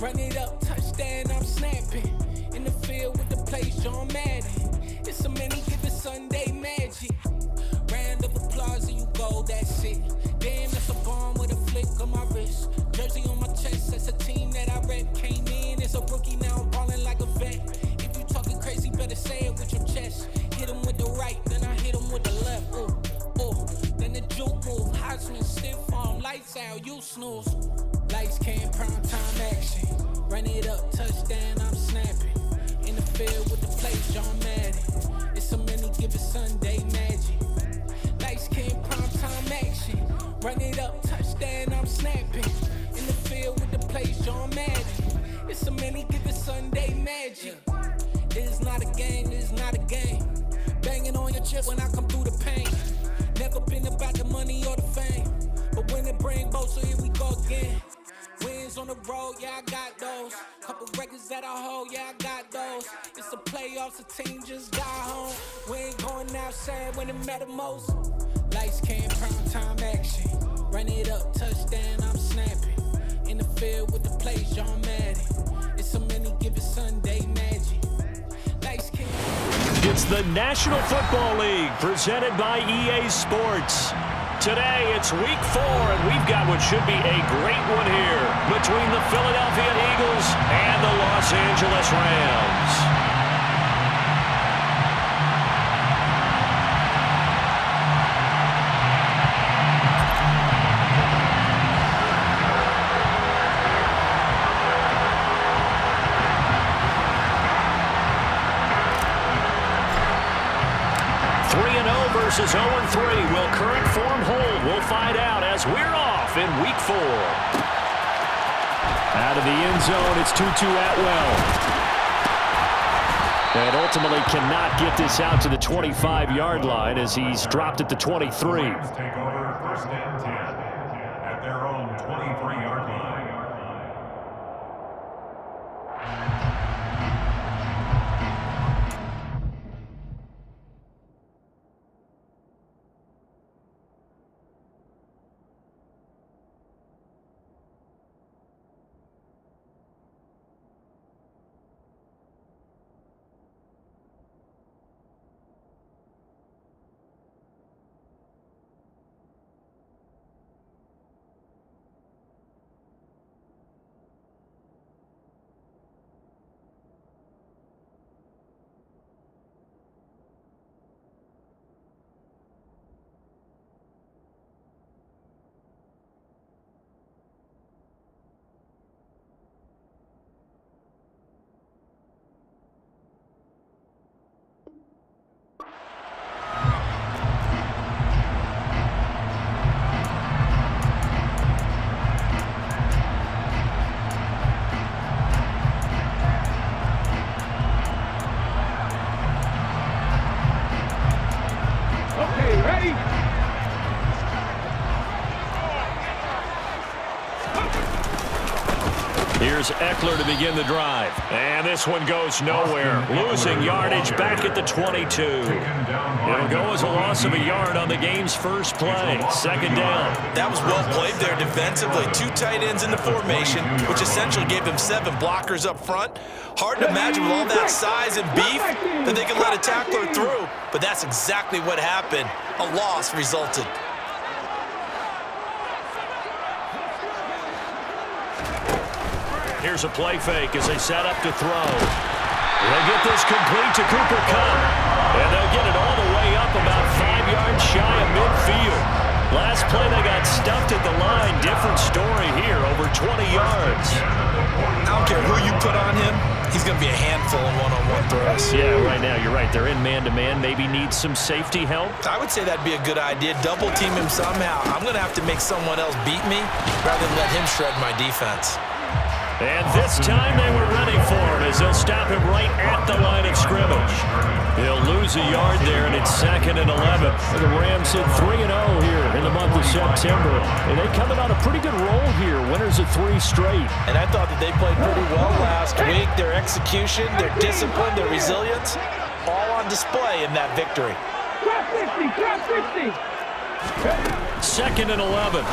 Run it up, touchdown, I'm snapping. In the field with the plays, John Madden. It's so many, give it Sunday magic. Round of applause and you go, that's it. Damn, that's a bomb with a flick on my wrist. Jersey on my chest, that's a team that I rep. Came in as a rookie, now I'm ballin' like a vet. If you talking crazy, better say it with your chest. Hit him with the right, then I hit him with the left. Then the juke move, Heisman stiff arm, lights out, you snooze. Lights cam, prime time action. Run it up, touchdown, I'm snapping. In the field with the plays, John Madden. It's so many, give it Sunday magic. Lights cam, prime time action. Run it up, touchdown, I'm snapping. In the field with the plays, John Madden. It's so many, give it Sunday magic. It is not a game, it is not a game. Banging on your chip when I come through the pain. Never been about the money or the fame. But when it bring both, so here we go again. Wins on the road, yeah, I got those. Couple records that I hold, yeah, I got those. It's the playoffs, the team just got home. We ain't going outside when it matter most. Lights cam, prime time action. Run it up, touchdown, I'm snapping. In the field with the plays, John Madden. It's so many, give it Sunday magic. Lights cam. It's the National Football League presented by EA Sports. Today, it's week 4, and we've got what should be a great one here between the Philadelphia Eagles and the Los Angeles Rams. Versus 0-3. Will current form hold? We'll find out as we're off in week 4. Out of the end zone, it's Tutu Atwell. And ultimately cannot get this out to the 25-yard line as he's dropped at the 23. Take over first and 10 at their own 23-yard line. Here's Eckler to begin the drive. And this one goes nowhere. Losing yardage back at the 22. It'll go as a loss of a yard on the game's first play. Second down. That was well played there defensively. 2 tight ends in the formation, which essentially gave them 7 blockers up front. Hard to imagine with all that size and beef that they could let a tackler through. But that's exactly what happened. A loss resulted. Here's a play fake as they set up to throw. They'll get this complete to Cooper Kupp. And they'll get it all the way up about 5 yards shy of midfield. Last play they got stuffed at the line. Different story here, over 20 yards. I don't care who you put on him. He's going to be a handful in one-on-one throws. Yeah, right now you're right. They're in man-to-man. Maybe need some safety help. I would say that'd be a good idea. Double team him somehow. I'm going to have to make someone else beat me rather than let him shred my defense. And this time they were ready for him as they'll stop him right at the line of scrimmage. He'll lose a yard there, and it's 2nd and 11. The Rams hit 3-0 here in the month of September. And they coming on a pretty good roll here, winners of 3 straight. And I thought that they played pretty well last week. Their execution, their discipline, their resilience, all on display in that victory. 2nd and 11.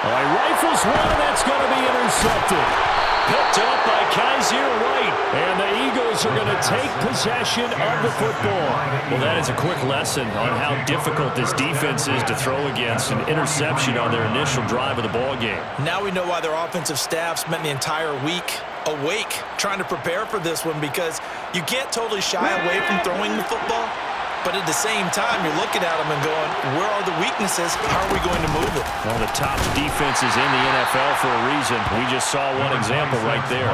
All right, rifles one, that's going to be intercepted. picked up by Kaiser White. And the Eagles are going to take possession of the football. Well, that is a quick lesson on how difficult this defense is to throw against. An interception on their initial drive of the ball game. Now we know why their offensive staff spent the entire week awake trying to prepare for this one, because you can't totally shy away from throwing the football. But at the same time, you're looking at them and going, where are the weaknesses? How are we going to move it? Well, the top defenses in the NFL for a reason. We just saw one example right there.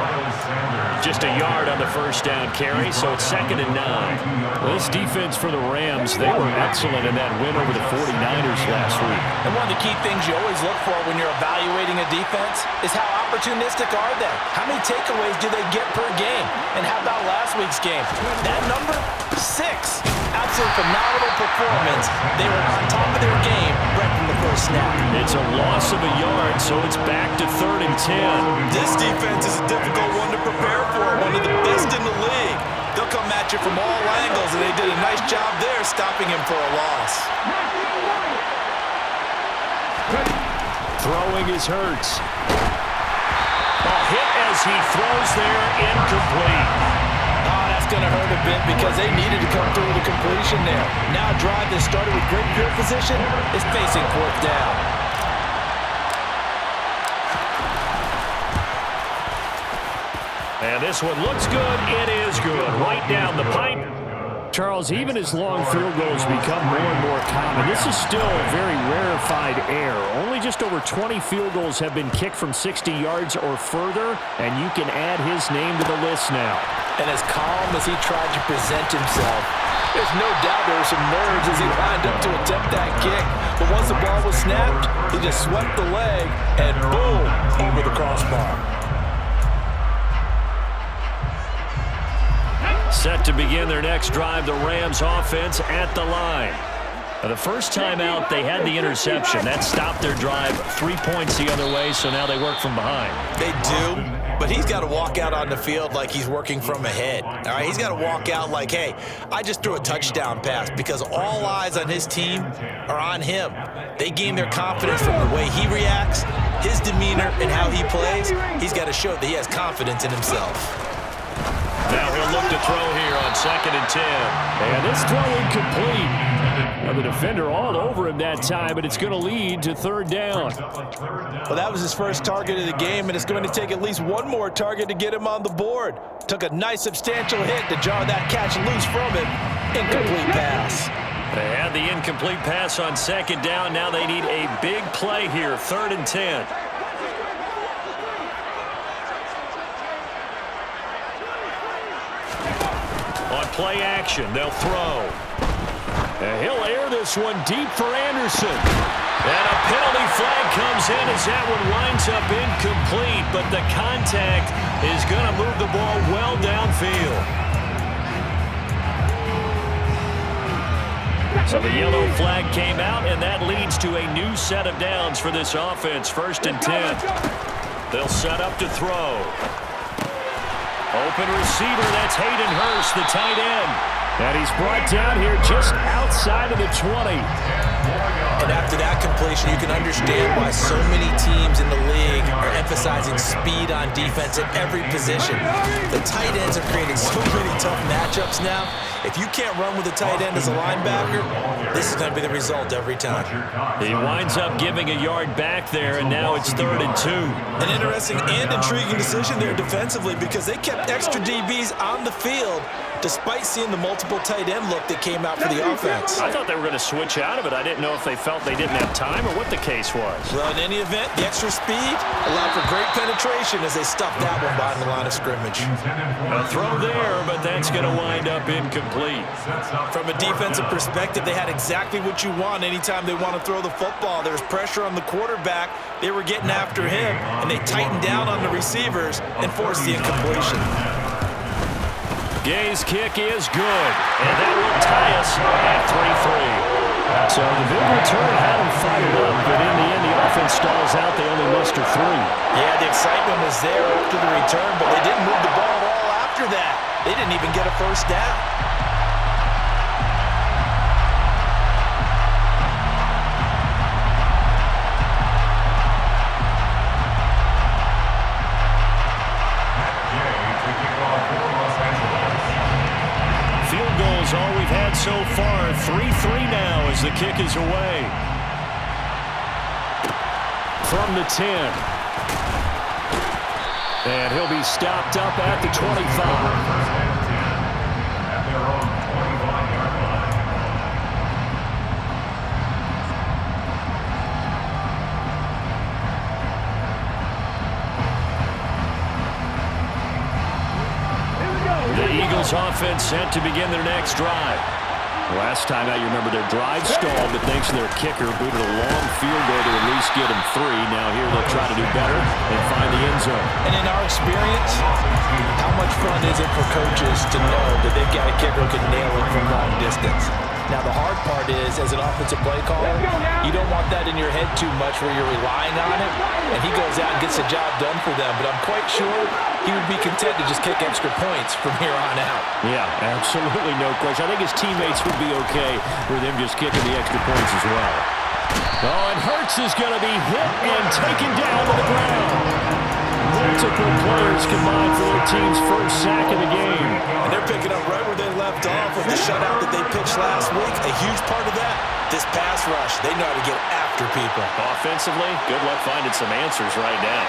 Just a yard on the first down carry, so it's 2nd and 9. Well, this defense for the Rams, they were excellent in that win over the 49ers last week. And one of the key things you always look for when you're evaluating a defense is how opportunistic are they? How many takeaways do they get per game? And how about last week's game? That number, 6. Absolute phenomenal performance. They were on top of their game right from the first snap. It's a loss of a yard, so it's back to 3rd and 10. This defense is a difficult one to prepare for, one of the best in the league. They'll come at you from all angles, and they did a nice job there stopping him for a loss. Throwing is Hurts. A hit as he throws there, incomplete. Oh, that's going to hurt a bit because they needed to come through with a completion there. Now a drive that started with great field position is facing 4th down. And this one looks good. It is good. Right down the pipe. Charles, even as long field goals become more and more common, this is still a very rarefied air. Only just over 20 field goals have been kicked from 60 yards or further, and you can add his name to the list now. And as calm as he tried to present himself, there's no doubt there were some nerves as he lined up to attempt that kick. But once the ball was snapped, he just swept the leg, and boom, over the crossbar. Set to begin their next drive, the Rams offense at the line. Now, the first time out, they had the interception. That stopped their drive 3 points the other way, so now they work from behind. They do, but he's got to walk out on the field like he's working from ahead. All right, he's got to walk out like, hey, I just threw a touchdown pass, because all eyes on his team are on him. They gain their confidence from the way he reacts, his demeanor, and how he plays. He's got to show that he has confidence in himself. Now he'll look to throw here on 2nd and 10. And this throw incomplete. Now the defender all over him that time, but it's going to lead to 3rd down. Well, that was his first target of the game, and it's going to take at least one more target to get him on the board. Took a nice substantial hit to jar that catch loose from him. Incomplete pass. They had the incomplete pass on 2nd down. Now they need a big play here, 3rd and 10. On play action, they'll throw. And he'll air this one deep for Anderson. And a penalty flag comes in as that one winds up incomplete, but the contact is going to move the ball well downfield. So the yellow flag came out, and that leads to a new set of downs for this offense. 1st and 10. They'll set up to throw. Open receiver, that's Hayden Hurst, the tight end. And he's brought down here just outside of the 20. And after that completion, you can understand why so many teams in the league are emphasizing speed on defense at every position. The tight ends are creating so many tough matchups now. If you can't run with a tight end as a linebacker, this is going to be the result every time. He winds up giving a yard back there, and now it's 3rd and 2. An interesting and intriguing decision there defensively, because they kept extra DBs on the field despite seeing the multiple tight end look that came out for the offense. I thought they were going to switch out of it. I didn't know if they felt they didn't have time or what the case was. Well, in any event, the extra speed allowed for great penetration as they stuffed that one behind the line of scrimmage. A throw there, but that's going to wind up incomplete. From a defensive perspective, they had exactly what you want anytime they want to throw the football. There was pressure on the quarterback. They were getting after him, and they tightened down on the receivers and forced the incompletion. Gay's kick is good, and that will tie us at 3-3. So the big return had them fired up, but in the end, the offense stalls out. They only muster 3. Yeah, the excitement was there after the return, but they didn't move the ball at all after that. They didn't even get a first down. from the 10. And he'll be stopped up at the 25. At their own 25-yard line. The Eagles offense set to begin their next drive. Last time out, you remember their drive stalled, but thanks to their kicker, booted a long field goal to at least get them 3. Now here they'll try to do better and find the end zone. And in our experience, how much fun is it for coaches to know that they've got a kicker who can nail it from long distance? Now, the hard part is, as an offensive play caller, you don't want that in your head too much where you're relying on it, and he goes out and gets the job done for them. But I'm quite sure he would be content to just kick extra points from here on out. Yeah, absolutely no question. I think his teammates would be okay with him just kicking the extra points as well. Oh, and Hurts is going to be hit and taken down to the ground. Multiple players combined for their team's first sack of the game. And they're picking up right where they left off with the shutout that they pitched last week. A huge part of that, this pass rush. They know how to get after people. Offensively, good luck finding some answers right now.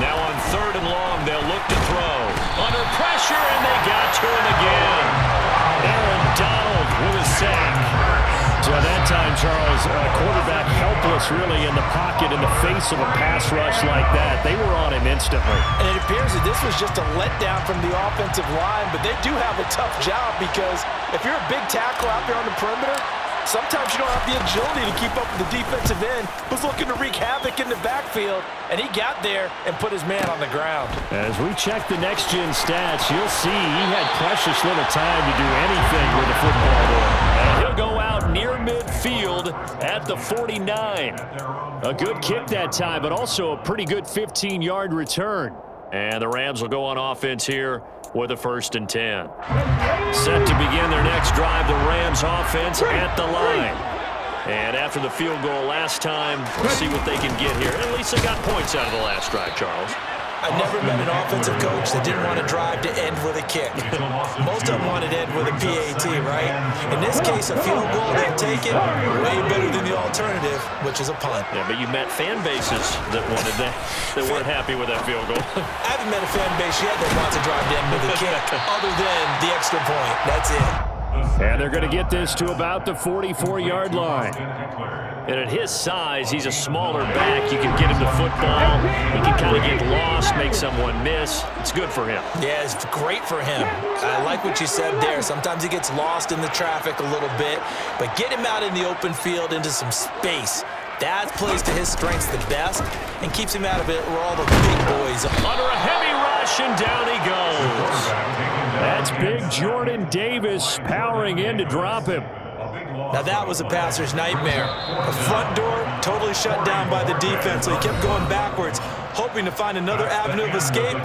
Now on 3rd and long, they'll look to throw. Under pressure, and they got to him again. Aaron Donald with a sack. So that time, Charles, quarterback helpless really in the pocket in the face of a pass rush like that. They were on him instantly. And it appears that this was just a letdown from the offensive line, but they do have a tough job because if you're a big tackle out there on the perimeter, sometimes you don't have the agility to keep up with the defensive end who's looking to wreak havoc in the backfield, and he got there and put his man on the ground. As we check the next-gen stats, you'll see he had precious little time to do anything with the football there. And he'll go out near midfield at the 49. A good kick that time, but also a pretty good 15-yard return. And the Rams will go on offense here with a 1st and 10. Set to begin their next drive, the Rams offense at the line. And after the field goal last time, we'll see what they can get here. At least they got points out of the last drive, Charles. I've never met an offensive coach that didn't want to drive to end with a kick. Most of them wanted to end with a PAT, right? In this case, a field goal, they'll take it way better than the alternative, which is a punt. Yeah, but you met fan bases that wanted that, that weren't happy with that field goal. I haven't met a fan base yet that wants to drive to end with a kick, other than the extra point. That's it. And they're going to get this to about the 44-yard line. And at his size, he's a smaller back. You can get him the football. He can kind of get lost, make someone miss. It's good for him. Yeah, it's great for him. I like what you said there. Sometimes he gets lost in the traffic a little bit, but get him out in the open field into some space. That plays to his strengths the best and keeps him out of it where all the big boys are. Under a heavy rush, and down he goes. That's big Jordan Davis powering in to drop him. Now that was a passer's nightmare. The front door totally shut down by the defense, so he kept going backwards, hoping to find another avenue of escape.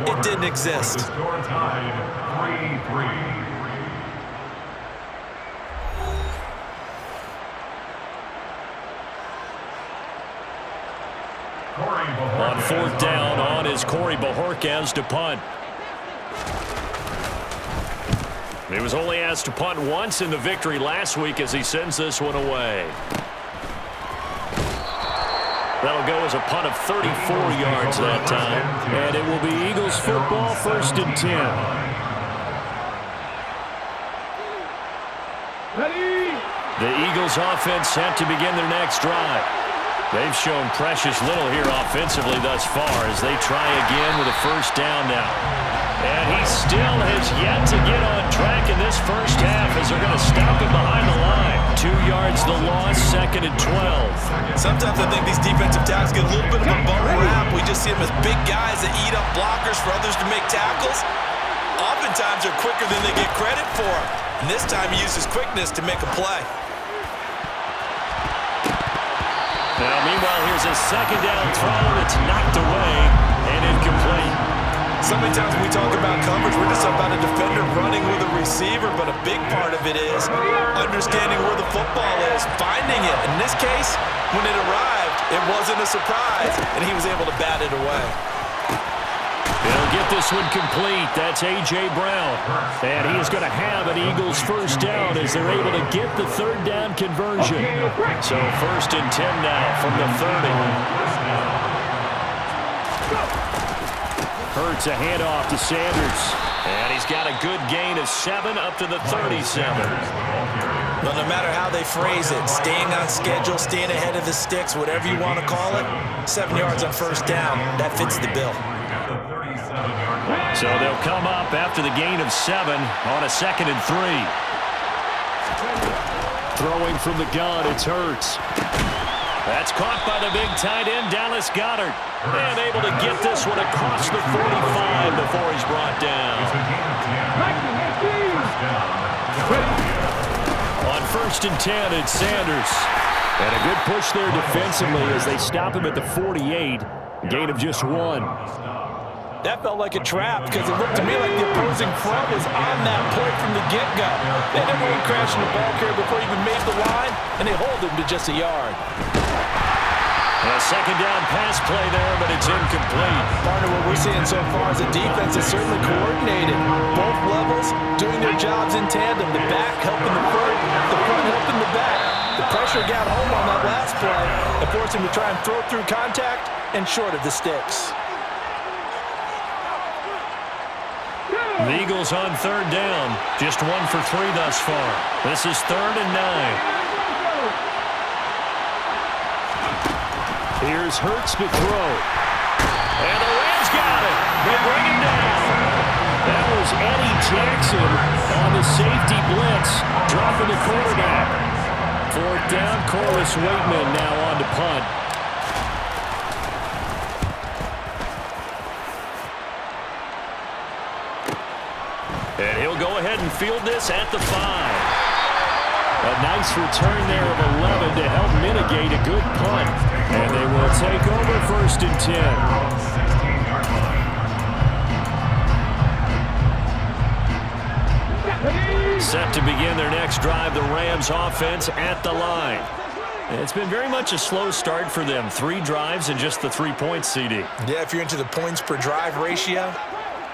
It didn't exist. Score tied 3-3. On 4th down, on is Corey Bojorquez to punt. He was only asked to punt once in the victory last week as he sends this one away. That'll go as a punt of 34 yards that time. And it will be Eagles football, 1st and 10. The Eagles offense set to begin their next drive. They've shown precious little here offensively thus far as they try again with a 1st down now. And he still has yet to get on track in this first half as they're going to stop him behind the line. 2 yards the loss, 2nd and 12. Sometimes I think these defensive tackles get a little bit of a bum rap. We just see them as big guys that eat up blockers for others to make tackles. Oftentimes they're quicker than they get credit for. And this time he uses quickness to make a play. Now, meanwhile, here's a 2nd down throw that's knocked away and incomplete. So many times when we talk about coverage, we're just about a defender running with a receiver, but a big part of it is understanding where the football is, finding it. In this case, when it arrived, it wasn't a surprise, and he was able to bat it away. He'll get this one complete. That's A.J. Brown. And he is going to have an Eagles first down as they're able to get the third down conversion. So 1st and 10 now from the 30. Hurts a handoff to Sanders. And he's got a good gain of 7 up to the 37. Well, no matter how they phrase it, staying on schedule, staying ahead of the sticks, whatever you want to call it, 7 yards on first down, that fits the bill. So they'll come up after the gain of 7 on a 2nd and 3. Throwing from the gun, it's Hurts. That's caught by the big tight end, Dallas Goedert. And able to get this one across the 45 before he's brought down. On 1st and 10, it's Sanders. And a good push there defensively as they stop him at the 48. Gain of just 1. That felt like a trap because it looked to me like the opposing front was on that play from the get-go. They didn't really crash in the ball carrier before he even made the line, and they hold him to just a yard. A 2nd down pass play there, but it's incomplete. Partner, what we're seeing so far is the defense is certainly coordinated. Both levels doing their jobs in tandem. The back helping the front helping the back. The pressure got home on that last play and forced him to try and throw through contact and short of the sticks. The Eagles on 3rd down. Just 1 for 3 thus far. This is 3rd and 9. Here's Hurts to throw. And the Rams got it. They bring him down. That was Eddie Jackson on the safety blitz, dropping the quarterback. 4th down, Corliss Waitman now on to punt. And he'll go ahead and field this at the 5. A nice return there of 11 to help mitigate a good punt. And they will take over 1st and 10. Set to begin their next drive, the Rams offense at the line. It's been very much a slow start for them. 3 drives and just the 3 points, CD. Yeah, if you're into the points per drive ratio,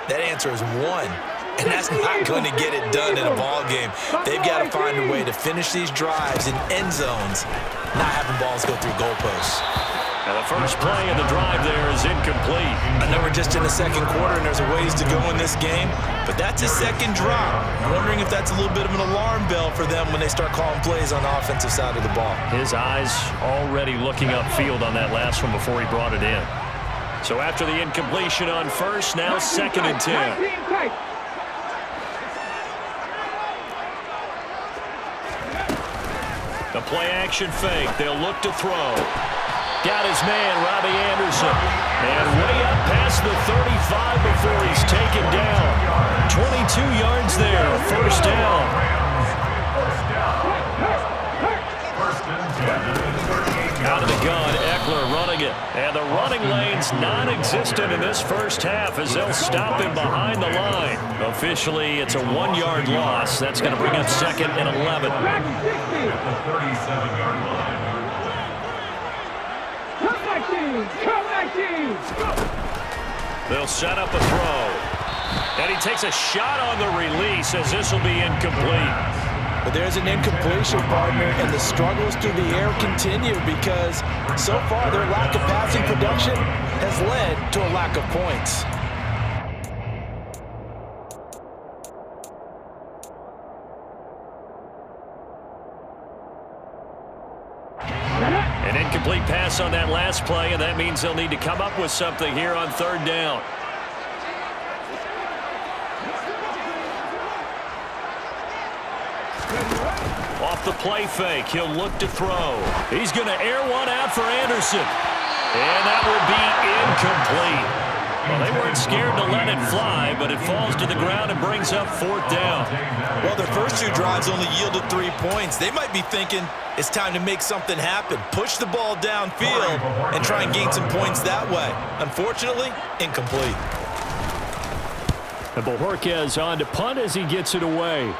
that answer is 1. And that's not going to get it done in a ball game. They've got to find a way to finish these drives in end zones, not having balls go through goalposts. And the first play of the drive there is incomplete. I know we're just in the 2nd quarter and there's a ways to go in this game, but that's his 2nd drop. I'm wondering if that's a little bit of an alarm bell for them when they start calling plays on the offensive side of the ball. His eyes already looking upfield on that last one before he brought it in. So after the incompletion on 1st, now 2nd and 10. The play-action fake. They'll look to throw. Got his man, Robbie Anderson. And way up past the 35 before he's taken down. 22 yards there, 1st down. Out of the gun, Eckler running it. And the running lane's non-existent in this first half as they'll stop him behind the line. Officially, it's a 1-yard loss. That's going to bring up 2nd and 11. At the 37-yard line. They'll set up a throw. And he takes a shot on the release as this will be incomplete. But there's an incompletion, partner, and the struggles through the air continue because so far their lack of passing production has led to a lack of points. An incomplete pass on that last play, and that means they'll need to come up with something here on 3rd down. Off the play fake, he'll look to throw. He's going to air one out for Anderson. And that will be incomplete. Well, they weren't scared to let it fly, but it falls to the ground and brings up 4th down. Well, their first 2 drives only yielded 3 points. They might be thinking it's time to make something happen. Push the ball downfield and try and gain some points that way. Unfortunately, incomplete. And Bojorquez on to punt as he gets it away.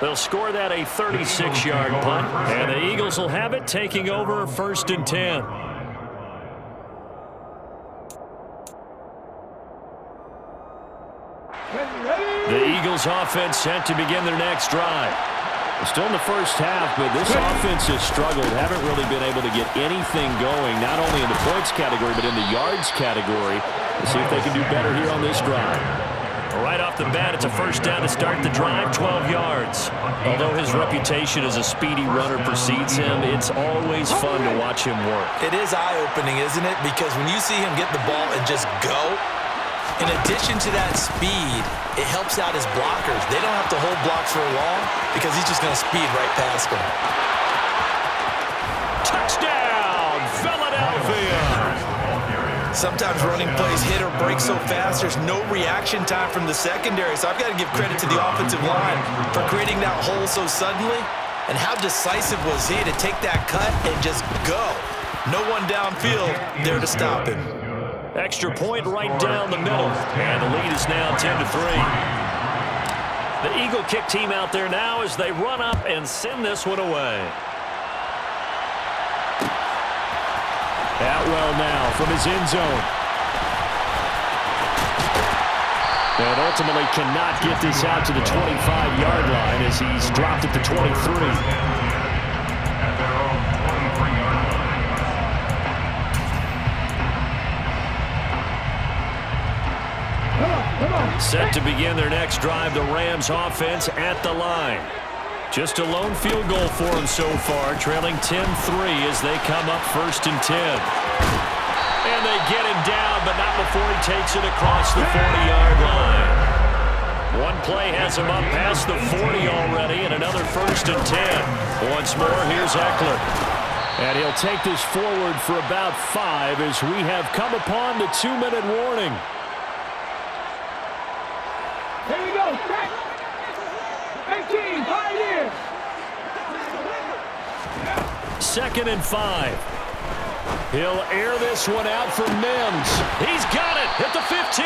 They'll score that a 36-yard punt, and the Eagles will have it, taking over 1st and 10. The Eagles offense set to begin their next drive. Still in the first half, but this offense has struggled. Haven't really been able to get anything going, not only in the points category, but in the yards category. Let's see if they can do better here on this drive. Right off the bat, it's a first down to start the drive, 12 yards. Although his reputation as a speedy runner precedes him, it's always fun to watch him work. It is eye-opening, isn't it? Because when you see him get the ball and just go, in addition to that speed, it helps out his blockers. They don't have to hold blocks for long because he's just going to speed right past them. Touchdown, Philadelphia! Sometimes running plays hit or break so fast, there's no reaction time from the secondary. So I've got to give credit to the offensive line for creating that hole so suddenly. And how decisive was he to take that cut and just go? No one downfield there to stop him. Extra point right down the middle. And the lead is now 10-3. The Eagle kick team out there now as they run up and send this one away. Atwell now from his end zone. And ultimately cannot get this out to the 25-yard line as he's dropped at the 23. Set to begin their next drive, the Rams offense at the line. Just a lone field goal for them so far, trailing 10-3 as they come up 1st and 10. And they get him down, but not before he takes it across the 40-yard line. One play has him up past the 40 already, and another 1st and 10. Once more, here's Eckler. And he'll take this forward for about 5 as we have come upon the 2-minute warning. Here we go, crack. 18, pioneer. 2nd and 5. He'll air this one out for Mims. He's got it at the 15.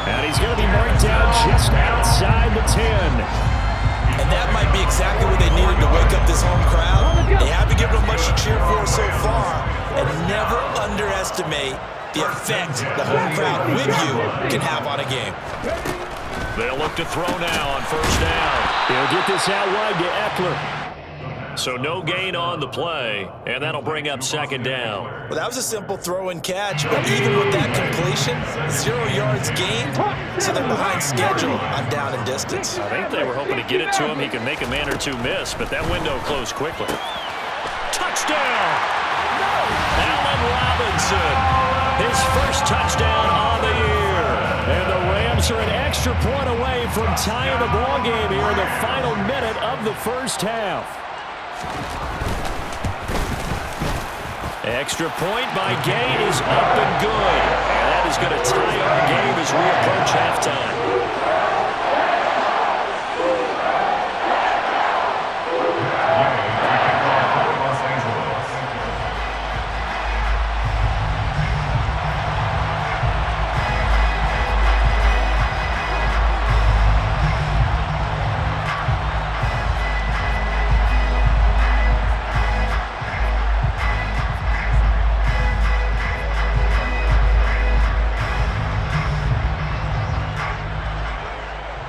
And he's going to be marked down just outside the 10. And that might be exactly what they needed to wake up this home crowd. They haven't given them much to cheer for so far. And never underestimate the effect the home crowd with you can have on a game. They'll look to throw now on 1st down. He'll get this out wide to Eckler. So no gain on the play, and that'll bring up 2nd down. Well, that was a simple throw and catch, but even with that completion, 0 yards gained, so they're behind schedule on down and distance. I think they were hoping to get it to him. He could make a man or two miss, but that window closed quickly. Touchdown! Allen Robinson, his first touchdown on the year. And the Rams are an extra point away from tying the ball game here in the final minute of the first half. Extra point by Gay is up and good. And that is going to tie our game as we approach halftime.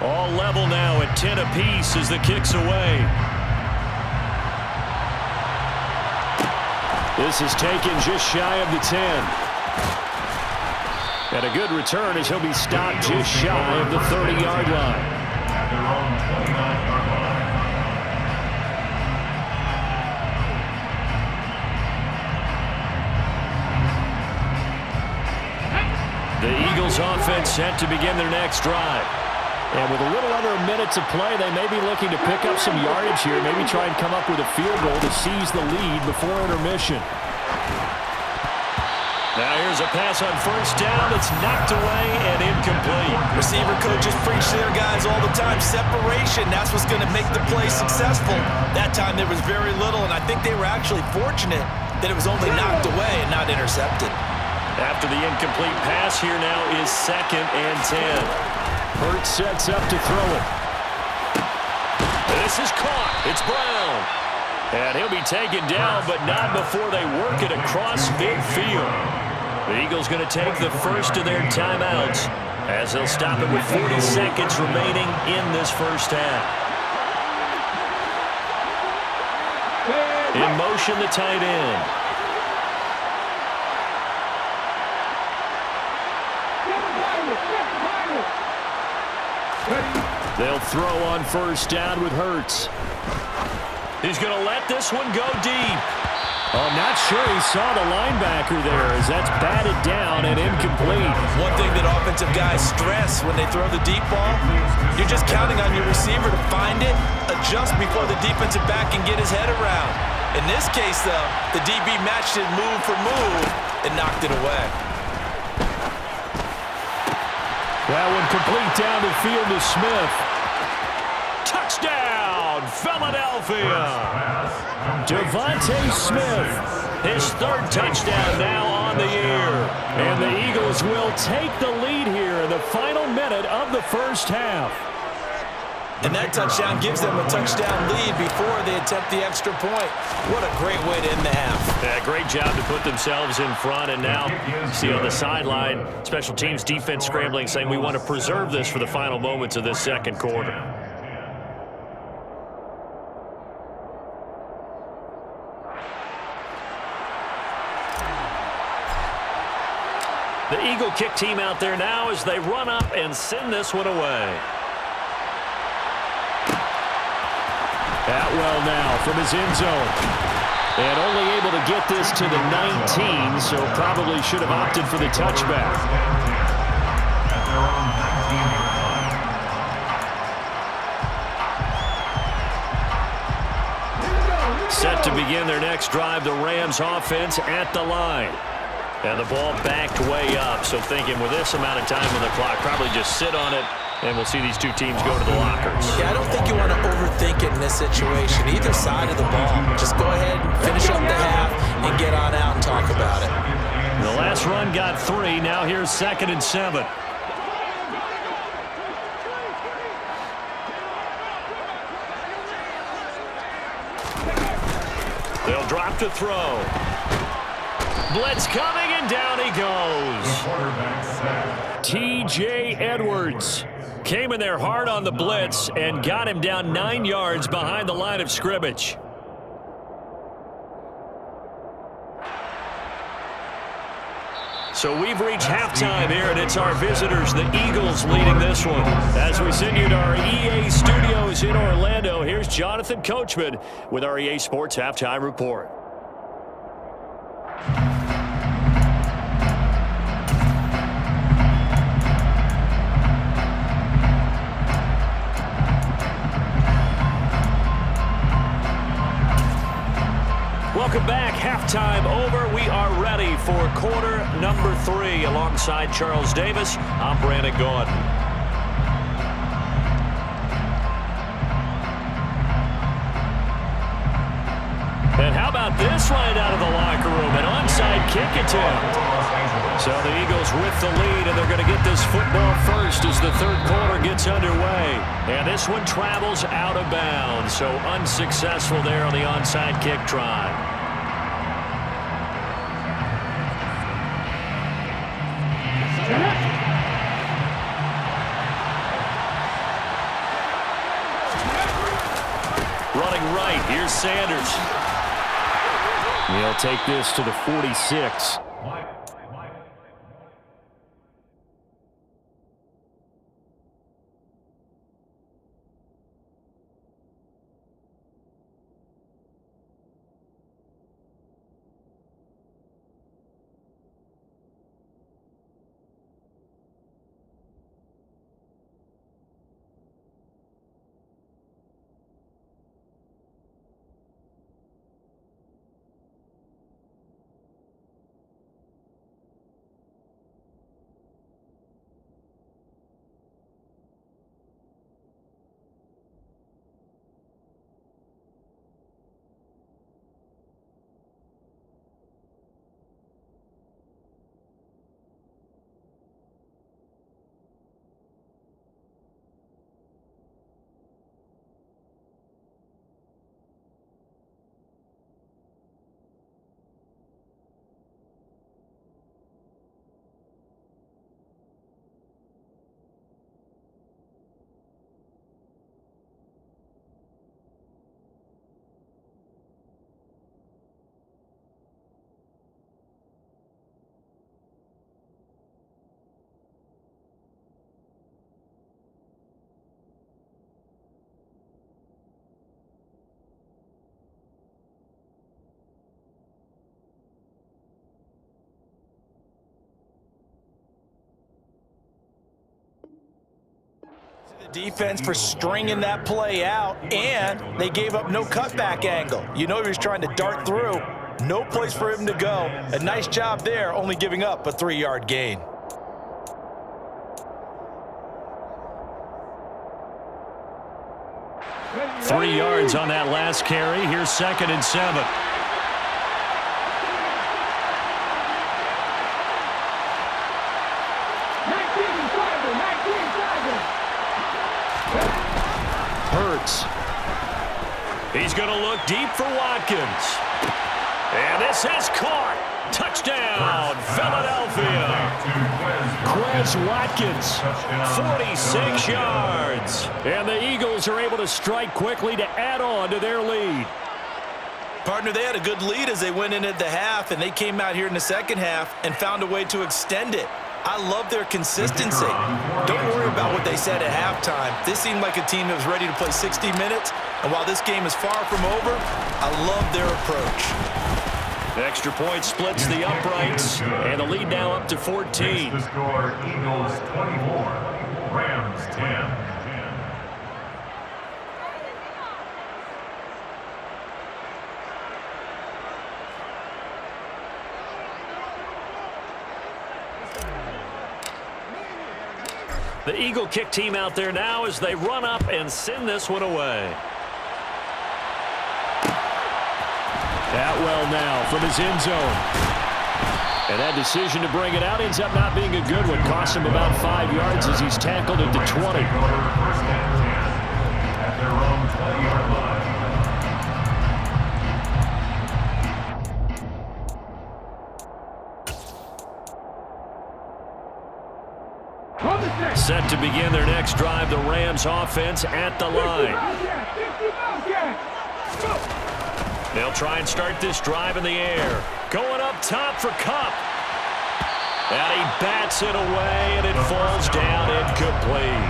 All level now at 10 apiece as the kick's away. This is taken just shy of the 10. And a good return as he'll be stopped just shy of the 30-yard line. The Eagles offense set to begin their next drive. And with a little under a minute to play, they may be looking to pick up some yardage here, maybe try and come up with a field goal to seize the lead before intermission. Now here's a pass on 1st down that's knocked away and incomplete. Receiver coaches preach to their guys all the time. Separation, that's what's going to make the play successful. That time there was very little, and I think they were actually fortunate that it was only knocked away and not intercepted. After the incomplete pass, here now is 2nd and 10. Hurts sets up to throw it. This is caught. It's Brown. And he'll be taken down, but not before they work it across midfield. The Eagles going to take the first of their timeouts as they'll stop it with 40 seconds remaining in this first half. In motion, the tight end. They'll throw on first down with Hurts. He's going to let this one go deep. I'm not sure he saw the linebacker there as that's batted down and incomplete. One thing that offensive guys stress when they throw the deep ball, you're just counting on your receiver to find it, adjust before the defensive back can get his head around. In this case, though, the DB matched it move for move and knocked it away. That one complete down the field to Smith. Touchdown, Philadelphia! Devontae Smith, his third touchdown now on the year. And the Eagles will take the lead here in the final minute of the first half. And that touchdown gives them a touchdown lead before they attempt the extra point. What a great way to end the half. Yeah, great job to put themselves in front. And now, see on the sideline, special teams defense scrambling, saying we want to preserve this for the final moments of this second quarter. The Eagle kick team out there now as they run up and send this one away. Atwell now from his end zone. And only able to get this to the 19, so probably should have opted for the touchback. Set to begin their next drive, the Rams offense at the line. And the ball backed way up, so thinking with this amount of time on the clock, probably just sit on it, and we'll see these two teams go to the lockers. Yeah, I don't think you want to overthink it in this situation, either side of the ball. Just go ahead and finish up the half and get on out and talk about it. The last run got 3. Now here's 2nd and 7. They'll drop to throw. Blitz coming, and down he goes. T.J. Edwards came in there hard on the blitz and got him down 9 yards behind the line of scrimmage. So we've reached halftime here, and it's our visitors, the Eagles, leading this one. As we send you to our EA studios in Orlando, here's Jonathan Coachman with our EA Sports Halftime Report. Welcome back. Halftime over. We are ready for quarter number 3. Alongside Charles Davis, I'm Brandon Gordon. And how about this right out of the locker room? An onside kick attempt. So the Eagles with the lead, and they're going to get this football first as the third quarter gets underway. And this one travels out of bounds, so unsuccessful there on the onside kick try. Running right, here's Sanders. He'll take this to the 46. Defense for stringing that play out, and they gave up no cutback angle. You know he was trying to dart through. No place for him to go. A nice job there, only giving up a 3-yard gain. Ready. 3 yards on that last carry. Here's 2nd and 7. Hurts. He's going to look deep for Watkins. And this is caught. Touchdown, Philadelphia. Quez Watkins, 46 yards. And the Eagles are able to strike quickly to add on to their lead. Partner, they had a good lead as they went into the half, and they came out here in the second half and found a way to extend it. I love their consistency. Don't worry about what they said at halftime. This seemed like a team that was ready to play 60 minutes, and while this game is far from over, I love their approach. The extra point splits the uprights, and the lead now up to 14. The score, Eagles 24, Rams 10. The Eagle kick team out there now as they run up and send this one away. Atwell now from his end zone. And that decision to bring it out ends up not being a good one. Costs him about 5 yards as he's tackled at the 20. First and 10 at their own 20-yard line. Set to begin their next drive, the Rams offense at the line. They'll try and start this drive in the air. Going up top for Kupp. And he bats it away, and it falls down incomplete.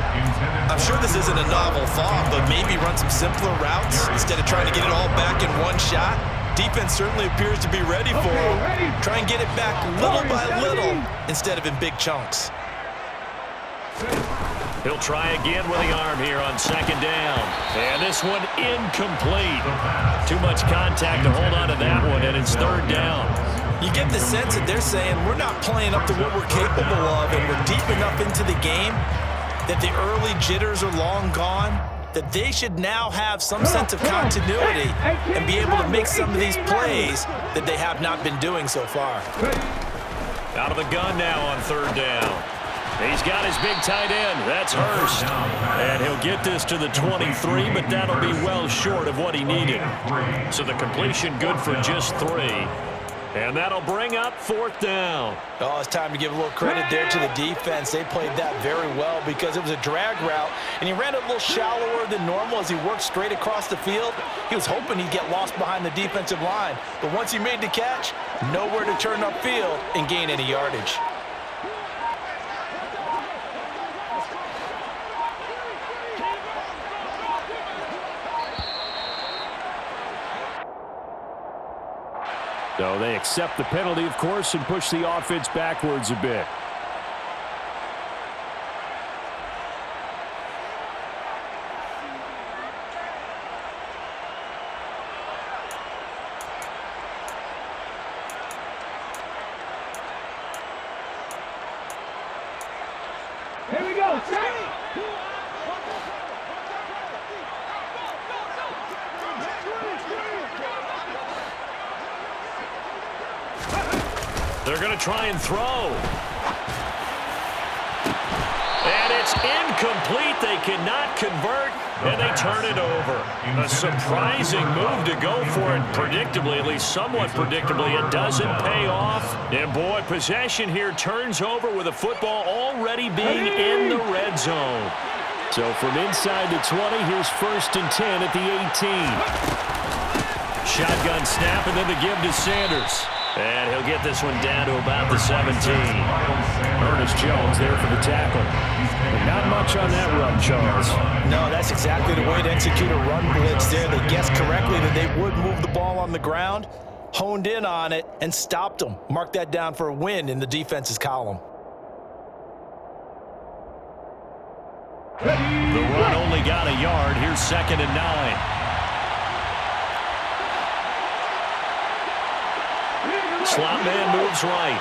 I'm sure this isn't a novel thought, but maybe run some simpler routes instead of trying to get it all back in one shot. Defense certainly appears to be ready for him. Try and get it back little by little instead of in big chunks. He'll try again with the arm here on 2nd down. And this one incomplete. Too much contact to hold on to that one, and it's 3rd down. You get the sense that they're saying we're not playing up to what we're capable of, and we're deep enough into the game that the early jitters are long gone, that they should now have some sense of continuity and be able to make some of these plays that they have not been doing so far. Out of the gun now on 3rd down. He's got his big tight end. That's Hurst. And he'll get this to the 23, but that'll be well short of what he needed. So the completion good for just 3. And that'll bring up 4th down. Oh, it's time to give a little credit there to the defense. They played that very well because it was a drag route, and he ran it a little shallower than normal as he worked straight across the field. He was hoping he'd get lost behind the defensive line, but once he made the catch, nowhere to turn upfield and gain any yardage. So they accept the penalty, of course, and push the offense backwards a bit. Here we go, They're going to try and throw. And it's incomplete. They cannot convert, and they turn it over. A surprising move to go for it predictably, at least somewhat predictably. It doesn't pay off. And, boy, possession here turns over with the football already being in the red zone. So from inside the 20, here's 1st and 10 at the 18. Shotgun snap, and then the give to Sanders. And he'll get this one down to about the 17. Ernest Jones there for the tackle. But not much on that run, Charles. No, that's exactly the way to execute a run blitz there. They guessed correctly that they would move the ball on the ground, honed in on it, and stopped them. Mark that down for a win in the defense's column. The run only got a yard. Here's 2nd and 9. Slot man moves right.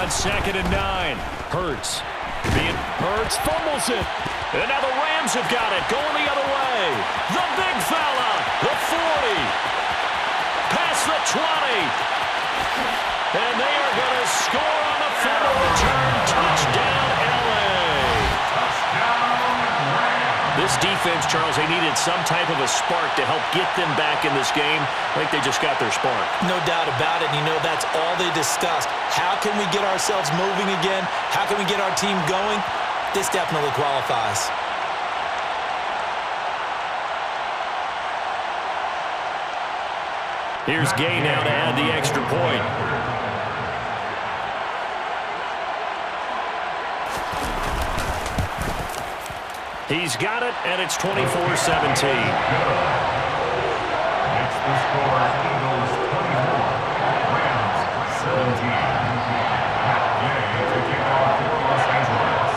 On 2nd and 9. Hurts fumbles it. And now the Rams have got it. Going the other way. The big fella. The 40. Past the 20. And they are going to score on the fumble return. Touchdown, L.A. This defense, Charles, they needed some type of a spark to help get them back in this game. I think they just got their spark. No doubt about it. You know, that's all they discussed. How can we get ourselves moving again? How can we get our team going? This definitely qualifies. Here's Gay now to add the extra point. He's got it, and it's 24-17. It's the score, Eagles 24, Rams 17. Gay to kick off for Los Angeles.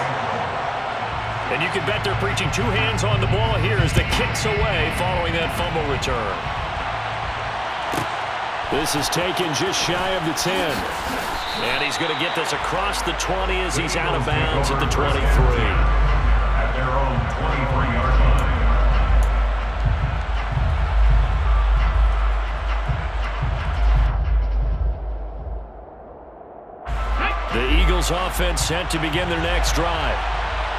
And you can bet they're preaching 2 hands on the ball here as the kick's away following that fumble return. This is taken just shy of the 10. And he's going to get this across the 20 as he's out of bounds at the 23. At their own 23-yard line. The Eagles offense set to begin their next drive.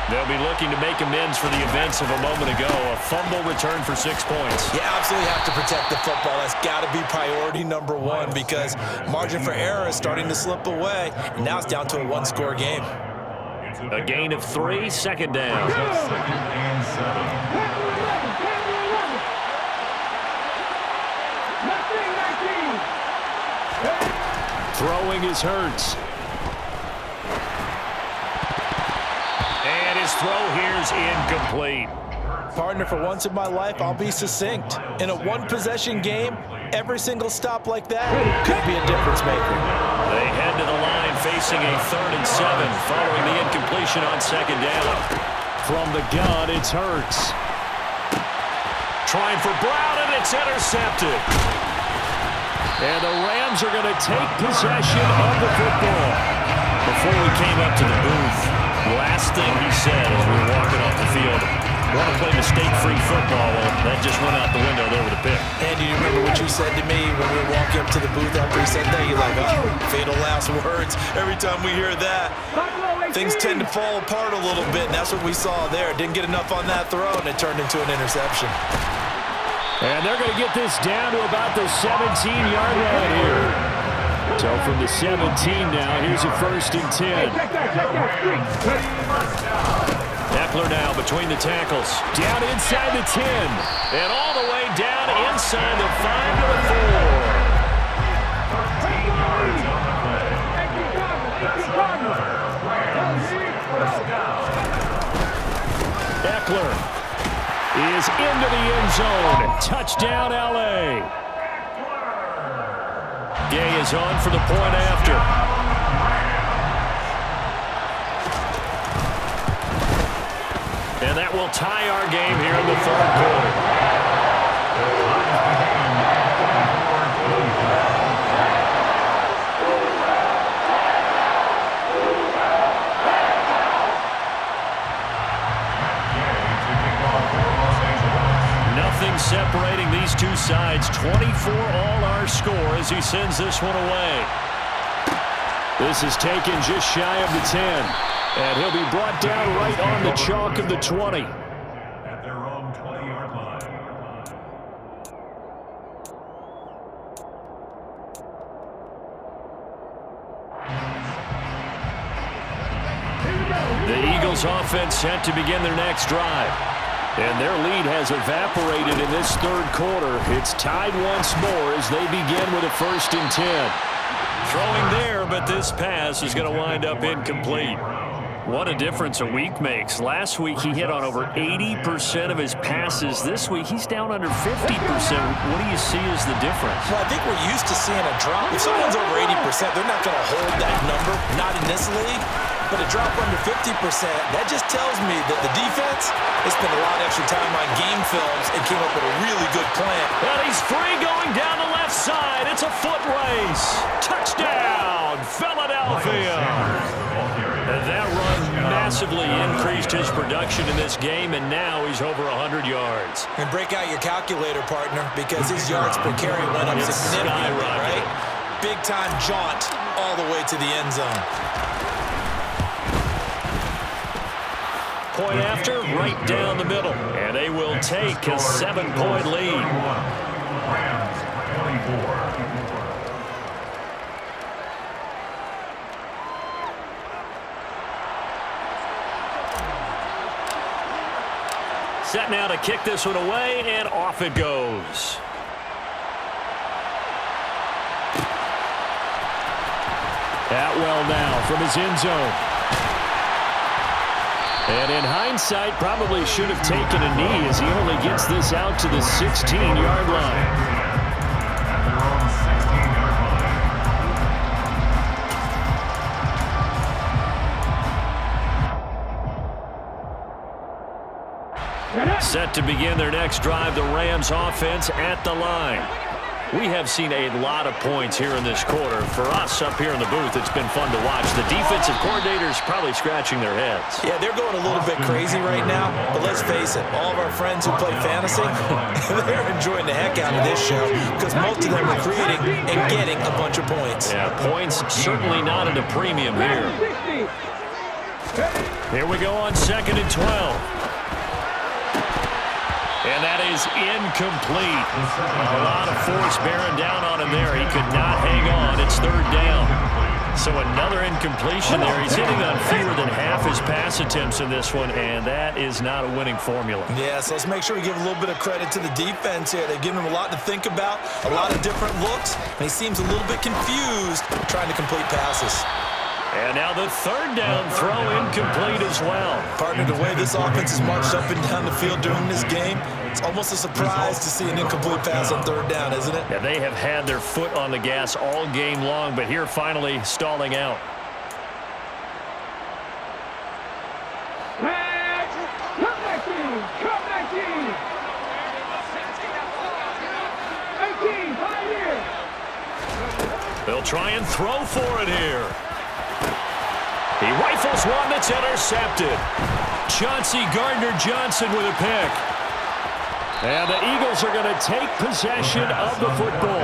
They'll be looking to make amends for the events of a moment ago. A fumble return for 6 points. You absolutely have to protect the football. That's got to be priority number one because margin for error is starting to slip away. And now it's down to a 1-score game. A gain of 3, 2nd down. 2nd and 7. Throwing is Hurts. And his throw here's incomplete. Partner, for once in my life, I'll be succinct. In a one-possession game, every single stop like that could be a difference maker. They head to the line facing a 3rd and 7 following the incompletion on 2nd down. From the gun, it's Hurts. Trying for Brown, and it's intercepted. And the Rams are going to take possession of the football. Before we came up to the booth, last thing he said as we were walking off the field, want to play mistake-free football. Well, that just went out the window there with a pick. Andy, you remember what you said to me when we were walking up to the booth after he said that? You're like, oh, fatal last words. Every time we hear that, things tend to fall apart a little bit, and that's what we saw there. Didn't get enough on that throw, and it turned into an interception. And they're going to get this down to about the 17-yard line here. So from the 17 now, here's a 1st and 10. Eckler now between the tackles. Down inside the 10. And all the way down inside the 5 to the 4. Eckler is into the end zone. Touchdown, L.A. Gay is on for the point after. And that will tie our game here in the 3rd quarter. Separating these two sides. 24 all our score as he sends this one away. This is taken just shy of the 10. And he'll be brought down right on the chalk of the 20. At their own 20-yard line. The Eagles offense set to begin their next drive. And their lead has evaporated in this 3rd quarter. It's tied once more as they begin with a 1st and 10. Throwing there, but this pass is going to wind up incomplete. What a difference a week makes. Last week he hit on over 80% of his passes. This week he's down under 50%. What do you see as the difference? Well, I think we're used to seeing a drop. If someone's over 80%, they're not going to hold that number, not in this league. But a drop under 50%, that just tells me that the defense has spent a lot of extra time on game films and came up with a really good plan. And he's free going down the left side. It's a foot race. Touchdown, Philadelphia. And that run massively increased his production in this game, and now he's over 100 yards. And break out your calculator, partner, because his yards per carry went up significantly, right? Big-time jaunt all the way to the end zone. Point after, right down the middle. And they will take a 7-point lead. Rams 24. Set now to kick this one away, and off it goes. Atwell now from his end zone. And in hindsight, probably should have taken a knee as he only gets this out to the 16-yard line. At their own 16-yard line. Set to begin their next drive, the Rams offense at the line. We have seen a lot of points here in this quarter. For us up here in the booth, it's been fun to watch. The defensive coordinators probably scratching their heads. Yeah, they're going a little bit crazy right now, but let's face it, all of our friends who play fantasy, they're enjoying the heck out of this show because most of them are creating and getting a bunch of points. Yeah, points certainly not at a premium here. Here we go on 2nd and 12. And that is incomplete. A lot of force bearing down on him there. He could not hang on. It's 3rd down. So another incompletion there. He's hitting on fewer than half his pass attempts in this one, and that is not a winning formula. Yeah, so let's make sure we give a little bit of credit to the defense here. They've given him a lot to think about, a lot of different looks, and he seems a little bit confused trying to complete passes. And now the 3rd down throw incomplete as well. Partner, the way this offense has marched up and down the field during this game, it's almost a surprise to see an incomplete pass on 3rd down, isn't it? Yeah, they have had their foot on the gas all game long, but here finally stalling out. Come back in! 18, 5 here! They'll try and throw for it here. He rifles one that's intercepted. Chauncey Gardner-Johnson with a pick. And the Eagles are going to take possession of the football.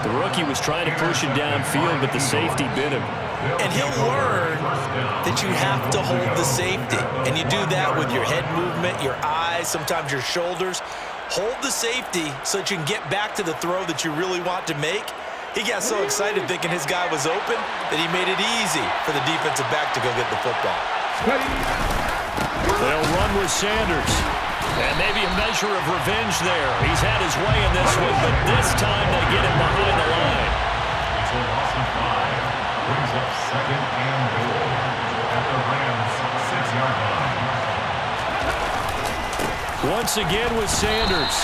The rookie was trying to push it downfield, but the safety bit him. And he'll learn that you have to hold the safety. And you do that with your head movement, your eyes, sometimes your shoulders. Hold the safety so that you can get back to the throw that you really want to make. He got so excited thinking his guy was open that he made it easy for the defensive back to go get the football. They'll run with Sanders. And maybe a measure of revenge there. He's had his way in this one, but this time they get him behind the line. It's a loss of 5. Brings up 2nd and goal at the Rams 6-yard line. Once again with Sanders.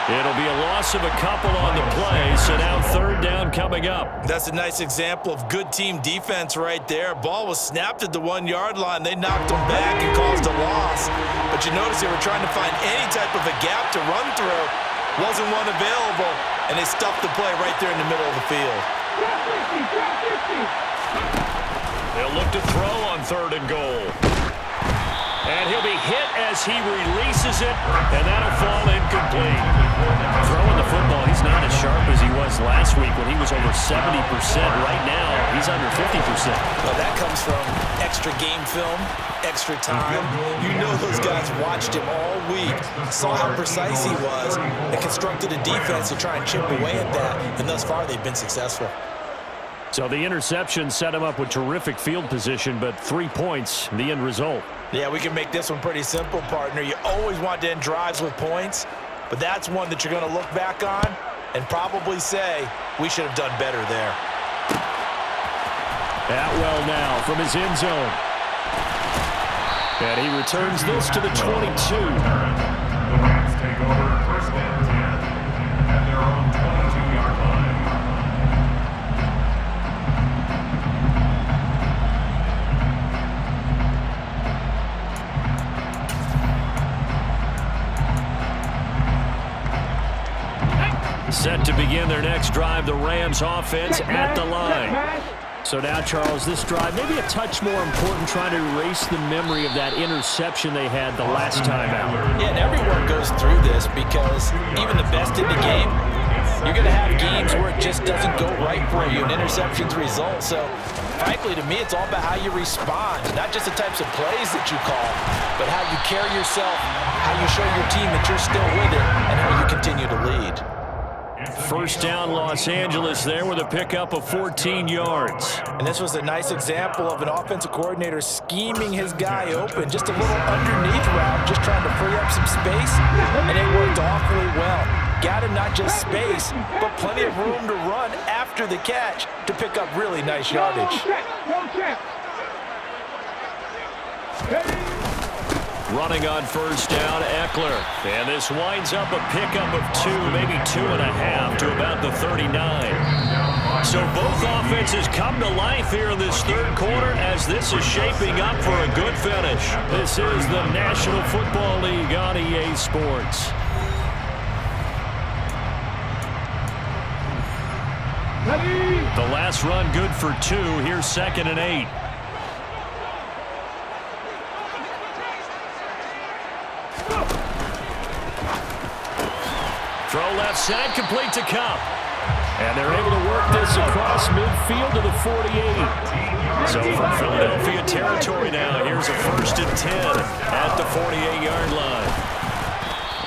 It'll be a loss of a couple on the play, so now 3rd down coming up. That's a nice example of good team defense right there. Ball was snapped at the 1-yard line. They knocked him back and caused a loss. But you notice they were trying to find any type of a gap to run through. Wasn't one available, and they stuffed the play right there in the middle of the field. They'll look to throw on 3rd and goal. And he'll be hit as he releases it, and that'll fall incomplete. Throwing the football, he's not as sharp as he was last week when he was over 70%. Right now, he's under 50%. Well, that comes from extra game film, extra time. You know those guys watched him all week, saw how precise he was, and constructed a defense to try and chip away at that, and thus far they've been successful. So the interception set him up with terrific field position, but 3 points, the end result. Yeah, we can make this one pretty simple, partner. You always want to end drives with points, but that's one that you're going to look back on and probably say, we should have done better there. Atwell now from his end zone. And he returns this to the 22. The Rams take over 1st and 10 at their own 22-yard line. Set to begin their next drive, the Rams offense at the line. So now, Charles, this drive maybe a touch more important, trying to erase the memory of that interception they had the last time out. Yeah, and everyone goes through this because even the best in the game, you're going to have games where it just doesn't go right for you and interceptions result. So, frankly, to me, it's all about how you respond, not just the types of plays that you call, but how you carry yourself, how you show your team that you're still with it, and how you continue to lead. First down, Los Angeles there with a pickup of 14 yards. And this was a nice example of an offensive coordinator scheming his guy open. Just a little underneath route, just trying to free up some space, and it worked awfully well. Got him not just space, but plenty of room to run after the catch to pick up really nice yardage. Running on first down, Eckler. And this winds up a pickup of 2, maybe 2.5 to about the 39. So both offenses come to life here in this third quarter as this is shaping up for a good finish. This is the National Football League on EA Sports. The last run good for 2. Here's 2nd and 8. Throw left side, complete to Cup. And they're able to work this across midfield to the 48. So from Philadelphia territory now, here's a 1st and 10 at the 48-yard line.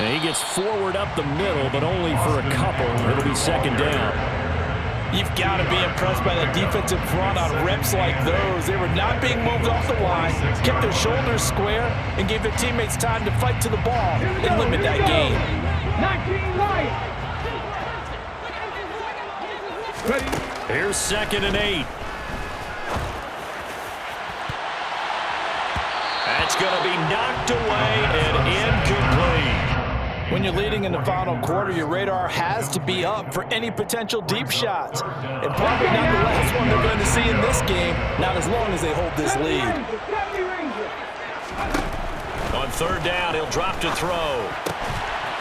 And he gets forward up the middle, but only for a couple. It'll be 2nd down. You've got to be impressed by that defensive front on reps like those. They were not being moved off the line, kept their shoulders square, and gave their teammates time to fight to the ball and limit that gain. 19 right. Here's 2nd and 8. That's going to be knocked away and incomplete. When you're leading in the final quarter, your radar has to be up for any potential deep shots. And probably not the last one they're going to see in this game, not as long as they hold this lead. On 3rd down, he'll drop to throw.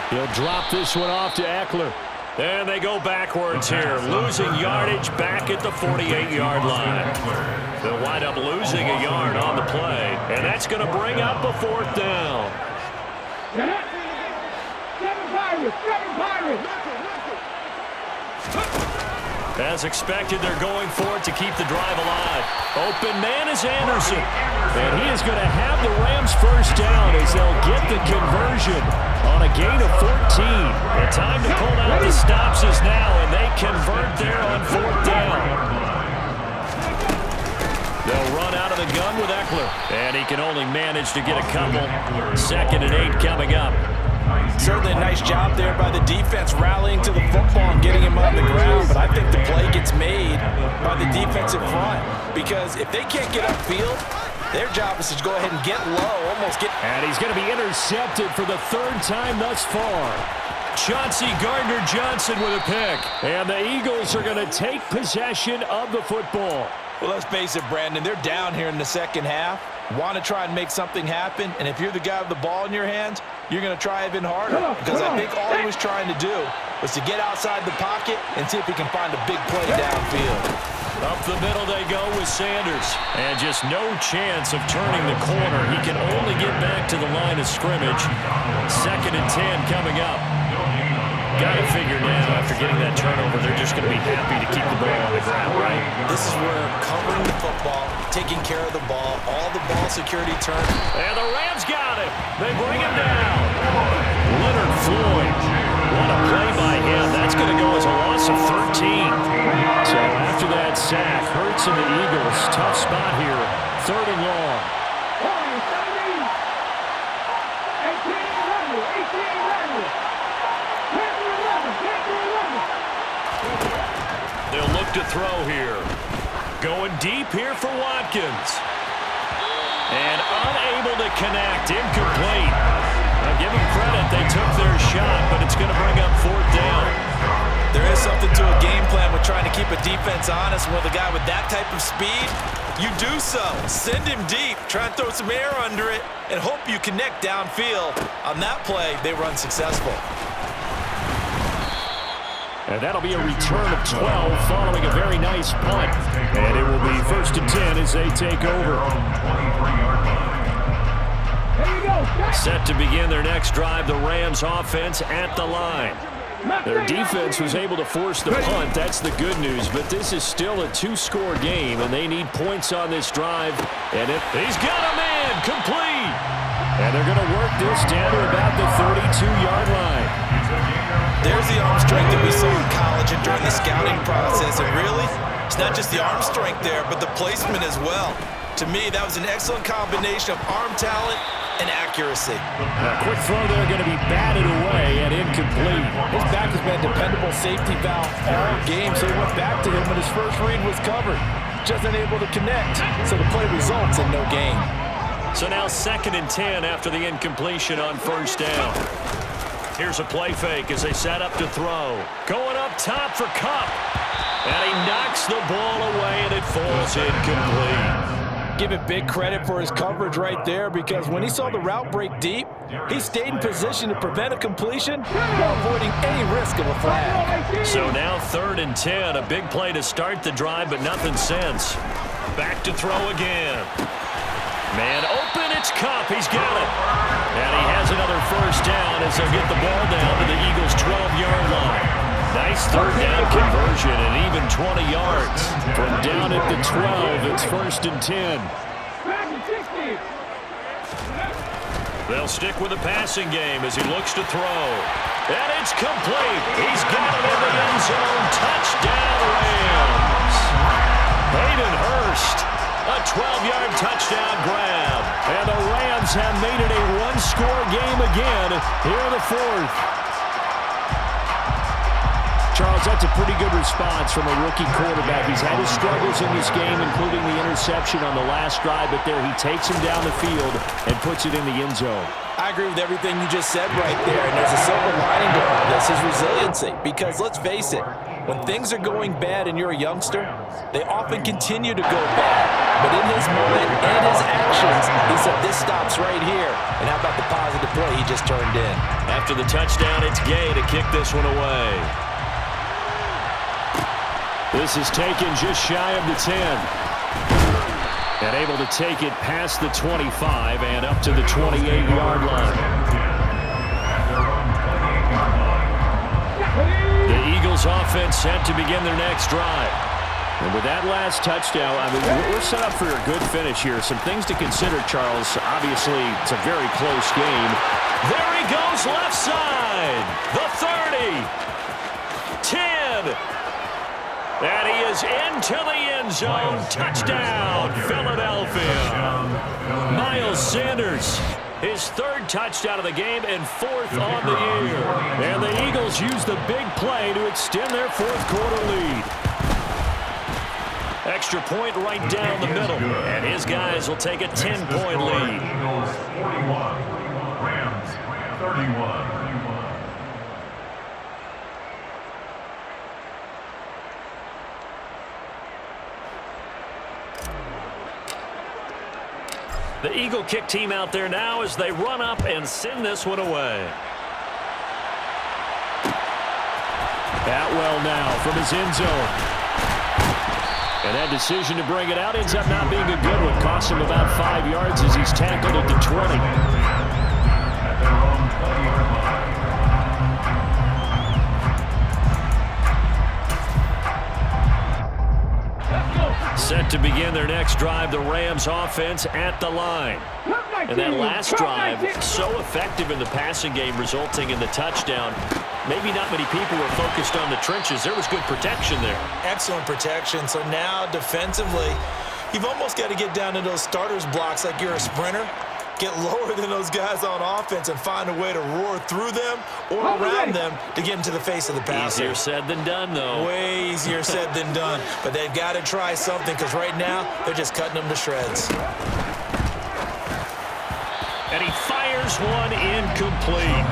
He'll drop this one off to Eckler. And they go backwards here, losing yardage back at the 48-yard line. They'll wind up losing a yard on the play, and that's going to bring up a 4th down. As expected, they're going for it to keep the drive alive. Open man is Anderson. And he is going to have the Rams first down as they'll get the conversion on a gain of 14. The time to pull out the stops is now, and they convert there on 4th down. They'll run out of the gun with Eckler. And he can only manage to get a couple. 2nd and 8 coming up. Certainly a nice job there by the defense rallying to the football and getting him on the ground, but I think the play gets made by the defensive front because if they can't get upfield, their job is to go ahead and get low, almost get... And he's going to be intercepted for the 3rd time thus far. Chauncey Gardner-Johnson with a pick, and the Eagles are going to take possession of the football. Well, let's face it, Brandon, they're down here in the second half. Want to try and make something happen, and if you're the guy with the ball in your hands, you're going to try even harder because I think all he was trying to do was to get outside the pocket and see if he can find a big play downfield. Up the middle they go with Sanders, and just no chance of turning the corner. He can only get back to the line of scrimmage. 2nd and 10 coming up. Got to figure now, after getting that turnover, they're just going to be happy to keep the ball on the ground, right? This is where covering the football, taking care of the ball, all the ball security turn. And the Rams got him. They bring him down. Leonard Floyd. What a play by him. That's going to go as a loss of 13. So after that sack, Hurts and the Eagles, tough spot here. 3rd and long. They'll look to throw here. Going deep here for Watkins. And unable to connect. Incomplete. Now give them credit. They took their shot, but it's going to bring up 4th down. There is something to a game plan with trying to keep a defense honest. With a guy with that type of speed, you do so. Send him deep. Try and throw some air under it and hope you connect downfield. On that play, they were unsuccessful. And that'll be a return of 12 following a very nice punt. And it will be 1st and 10 as they take over. Set to begin their next drive, the Rams offense at the line. Their defense was able to force the punt. That's the good news. But this is still a 2-score game, and they need points on this drive. And he's got a man complete. And they're going to work this down to about the 32-yard line. There's the arm strength that we saw in college and during the scouting process. And really, it's not just the arm strength there, but the placement as well. To me, that was an excellent combination of arm talent and accuracy. A quick throw there going to be batted away and incomplete. His back has been a dependable safety valve all game, so he went back to him when his first read was covered. Just unable to connect, so the play results in no gain. So now 2nd and 10 after the incompletion on 1st down. Here's a play fake as they set up to throw. Going up top for Kupp. And he knocks the ball away, and it falls incomplete. Give it big credit for his coverage right there, because when he saw the route break deep, he stayed in position to prevent a completion while avoiding any risk of a flag. So now 3rd and 10, a big play to start the drive, but nothing since. Back to throw again. Man open, it's Kupp. He's got it. And he has another 1st down as they'll get the ball down to the Eagles' 12-yard line. Nice 3rd down conversion and even 20 yards. From down at the 12, it's 1st and 10. They'll stick with the passing game as he looks to throw. And it's complete. He's got it in the end zone. Touchdown, Rams. Hayden Hurst. A 12-yard touchdown grab. And the Rams have made it a 1-score game again here in the 4th. Charles, that's a pretty good response from a rookie quarterback. He's had his struggles in this game, including the interception on the last drive, but there he takes him down the field and puts it in the end zone. I agree with everything you just said right there, and there's a silver lining to all this, his resiliency. Because let's face it, when things are going bad and you're a youngster, they often continue to go bad. But in his mind and his actions, he said, this stops right here. And how about the positive play he just turned in? After the touchdown, it's Gay to kick this one away. This is taken just shy of the 10. And able to take it past the 25 and up to the 28-yard line. The Eagles offense set to begin their next drive. And with that last touchdown, I mean, we're set up for a good finish here. Some things to consider, Charles. Obviously, it's a very close game. There he goes, left side. The 30. 10. And he is into the end zone. Touchdown, Philadelphia. Miles Sanders, his 3rd touchdown of the game and 4th on the year. And the Eagles use the big play to extend their 4th quarter lead. Extra point right down the middle. And his guys will take a 10-point lead. Eagles 41, Rams 31. The Eagle kick team out there now as they run up and send this one away. Atwell now from his end zone. And that decision to bring it out ends up not being a good one. Costs him about 5 yards as he's tackled at the 20. At their own 20-yard line. Set to begin their next drive, the Rams offense at the line. And that last drive, so effective in the passing game, resulting in the touchdown. Maybe not many people were focused on the trenches. There was good protection there. Excellent protection. So now defensively, you've almost got to get down to those starters blocks like you're a sprinter. Get lower than those guys on offense and find a way to roar through them or around them to get into the face of the passer. Easier said than done, though. Way easier said than done. But they've got to try something because right now they're just cutting them to shreds. And he fires one incomplete.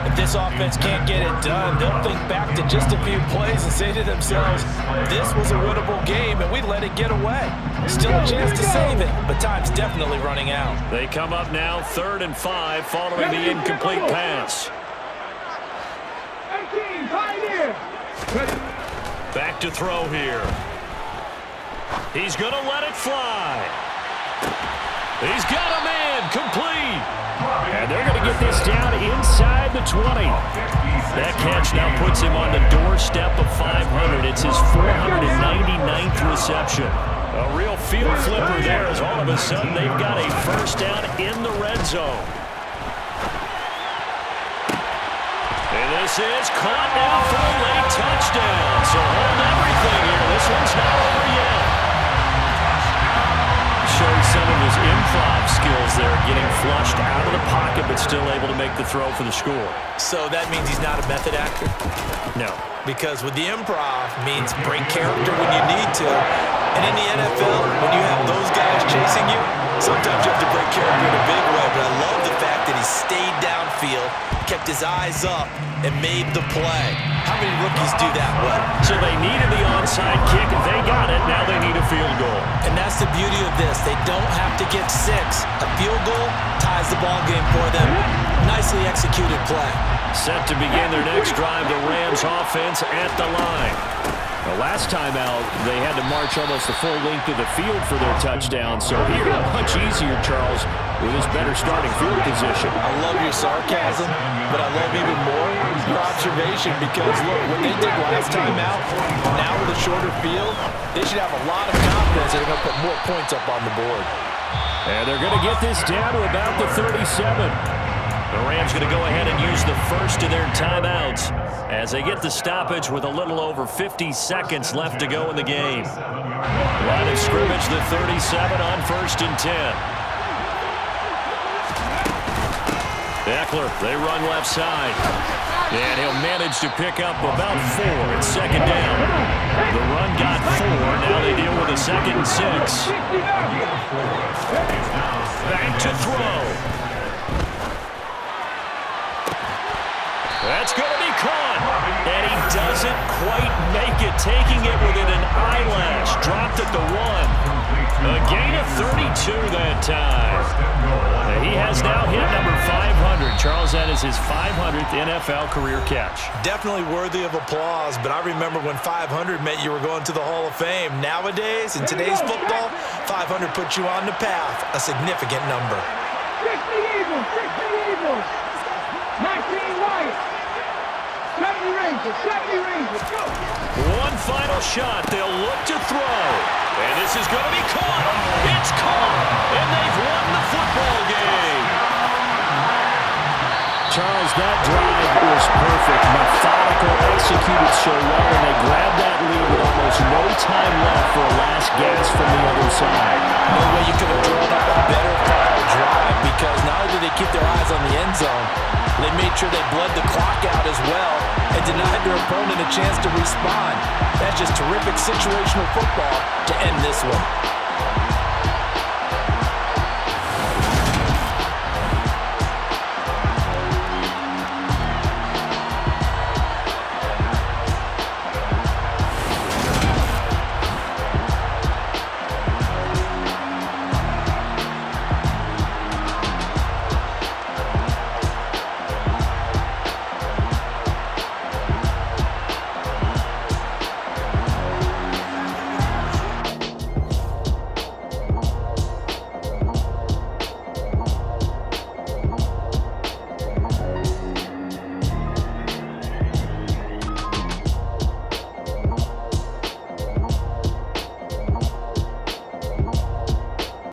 If this offense can't get it done, they'll think back to just a few plays and say to themselves, this was a winnable game and we let it get away. Still a chance to save it, but time's definitely running out. They come up now 3rd and 5 following the incomplete pass. Back to throw here. He's going to let it fly. He's got a man complete. And they're going to get this down inside the 20. That catch now puts him on the doorstep of 500. It's his 499th reception. A real field flipper there as all of a sudden they've got a first down in the red zone. And this is caught now for a late touchdown. So hold everything here. This one's not over yet. Showing some of his improv skills there, getting flushed out of the pocket, but still able to make the throw for the score. So that means he's not a method actor? No. Because with the improv means break character when you need to. And in the NFL, when you have those guys chasing you, sometimes you have to break character in a big way. But I love the fact that he stayed downfield, kept his eyes up, and made the play. How many rookies do that well? So they needed the onside kick. They got it. Now they need a field goal. And that's the beauty of this. They don't have to get 6. A field goal ties the ball game for them. Nicely executed play. Set to begin their next drive, the Rams offense at the line. The last time out, they had to march almost the full length of the field for their touchdown. So here, much easier, Charles, with his better starting field position. I love your sarcasm, but I love even more your observation because, look, what they did last time out, now with a shorter field, they should have a lot of confidence they're going to put more points up on the board. And they're going to get this down to about the 37. The Rams going to go ahead and use the first of their timeouts as they get the stoppage with a little over 50 seconds left to go in the game. Line of scrimmage, the 37 on 1st and 10. Eckler, they run left side. And he'll manage to pick up about 4 at 2nd down. The run got 4. Now they deal with a 2nd and 6. Back to throw. That's going to be caught. And he doesn't quite make it, taking it within an eyelash. Dropped at the 1. A gain of 32 that time. He has now hit number 500. Charles, that is his 500th NFL career catch. Definitely worthy of applause, but I remember when 500 meant you were going to the Hall of Fame. Nowadays, in today's football, 500 puts you on the path, a significant number. 60 Eagles. 19 White. 70 Rangers, go! One final shot. They'll look to throw. And this is going to be caught. It's caught. And they've won the football game. Charles, that drive was perfect. Methodical, executed so well, and they grabbed that lead with almost no time left for a last gasp from the other side. No way you could have drawn up a better final drive because not only did they keep their eyes on the end zone, they made sure they bled the clock out as well and denied their opponent a chance to respond. That's just terrific situational football to end this one.